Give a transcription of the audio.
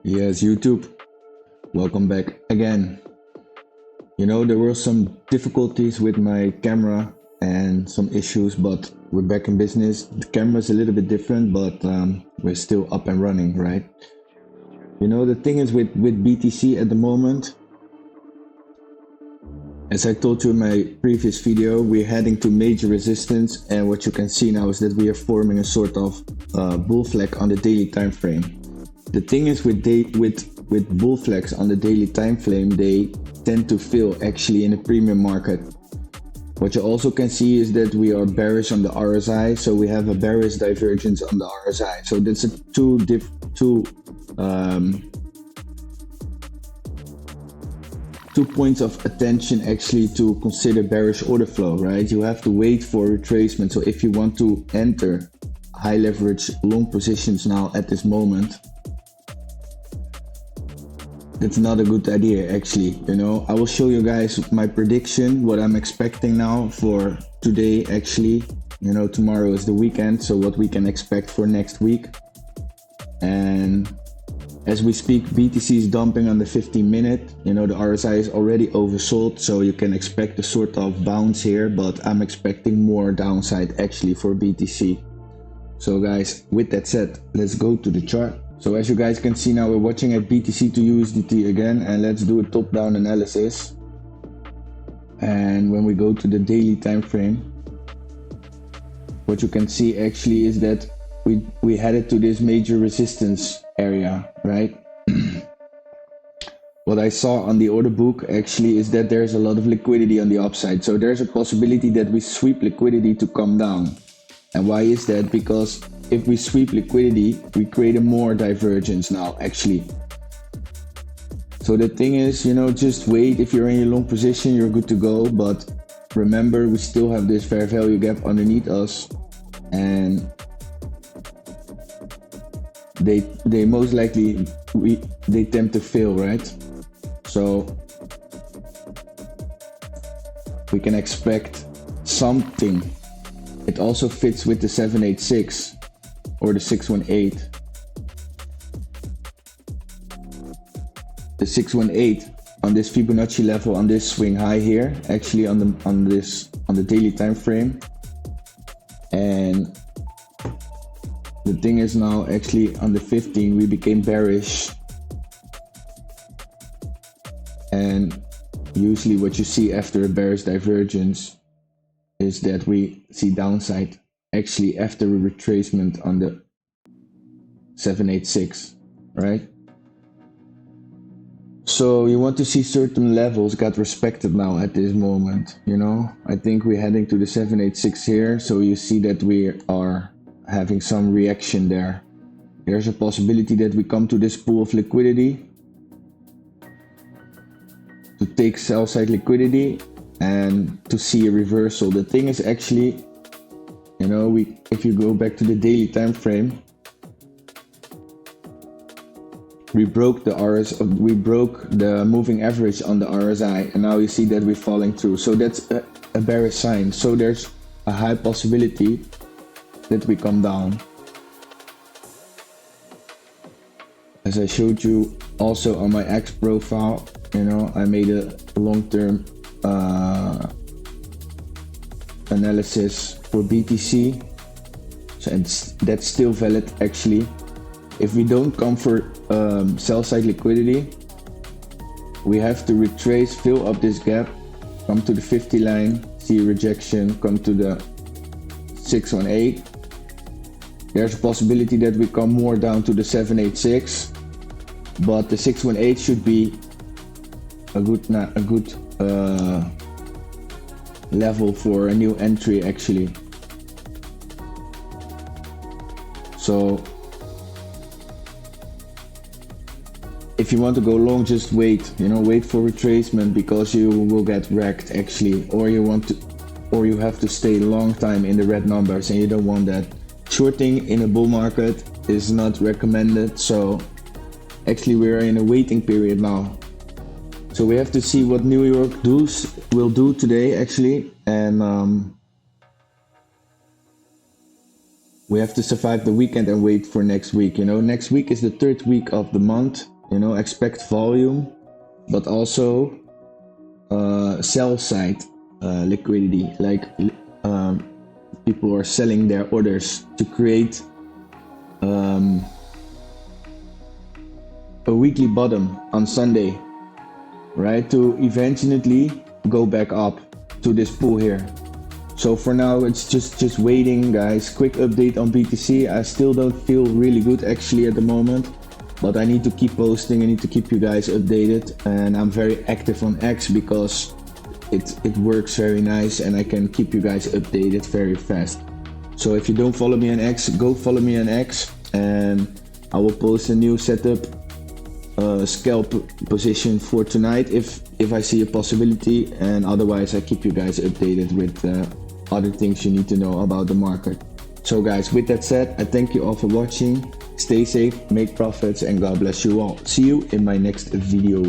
Yes, YouTube, welcome back again. There were some difficulties with my camera and some issues, but we're back in business. The camera's a little bit different, but we're still up and running, right? The thing is with BTC at the moment, as I told you in my previous video, we're heading to major resistance, and what you can see now is that we are forming a sort of bull flag on the daily time frame. The thing is with bull flags on the daily time frame, they tend to fail actually in the premium market. What you also can see is that we are bearish on the RSI, so we have a bearish divergence on the RSI. So that's two points of attention actually to consider bearish order flow, right? You have to wait for retracement. So if you want to enter high leverage long positions now at this moment, it's not a good idea actually. I will show you guys my prediction, what I'm expecting now for today actually. Tomorrow is the weekend, so what we can expect for next week. And as we speak, BTC is dumping on the 15-minute. The RSI is already oversold, so you can expect a sort of bounce here, but I'm expecting more downside actually for BTC. So guys, with that said, let's go to the chart. So as you guys can see now, we're watching at BTC to USDT again, and let's do a top-down analysis. And when we go to the daily time frame, what you can see actually is that we headed to this major resistance area, right? What I saw on the order book actually is that there's a lot of liquidity on the upside. So there's a possibility that we sweep liquidity to come down. And why is that? Because if we sweep liquidity, we create a more divergence now actually. So the thing is, just wait. If you're in your long position, you're good to go. But remember, we still have this fair value gap underneath us, and they most likely they tend to fail, right? So we can expect something. It also fits with the 786 or the 618. The 618 on this Fibonacci level, on this swing high here, actually on the daily time frame. And the thing is now actually on the 15 we became bearish, and usually what you see after a bearish divergence is that we see downside actually after a retracement on the 786, right? So you want to see certain levels got respected now at this moment. I think we're heading to the 786 here, so you see that we are having some reaction there. There's a possibility that we come to this pool of liquidity to take sell side liquidity and to see a reversal. The thing is actually, if you go back to the daily time frame, we broke the moving average on the RSI, and now you see that we're falling through. So that's a bearish sign. So there's a high possibility that we come down. As I showed you also on my X profile, I made a long-term analysis for BTC, so that's still valid actually. If we don't come for sell side liquidity, we have to retrace, fill up this gap, come to the 50 line, see rejection, come to the 618. There's a possibility that we come more down to the 786, but the 618 should be a good level for a new entry actually. So if you want to go long, just wait for retracement, because you will get wrecked actually, or you have to stay a long time in the red numbers, and you don't want that. Shorting in a bull market is not recommended, so actually we're in a waiting period now. So we have to see what New York will do today actually, and we have to survive the weekend and wait for next week. Next week is the third week of the month, You know, expect volume, but also sell side liquidity. Like people are selling their orders to create a weekly bottom on Sunday, right? To eventually go back up to this pool here. So for now, it's just waiting, guys. Quick update on BTC. I still don't feel really good actually at the moment, but I need to keep posting. I need to keep you guys updated, and I'm very active on X because it works very nice, and I can keep you guys updated very fast. So if you don't follow me on X, go follow me on X, and I will post a new setup scalp position for tonight if I see a possibility, and otherwise I keep you guys updated with other things you need to know about the market. So guys, with that said, I thank you all for watching. Stay safe, make profits, and God bless you all. See you in my next video.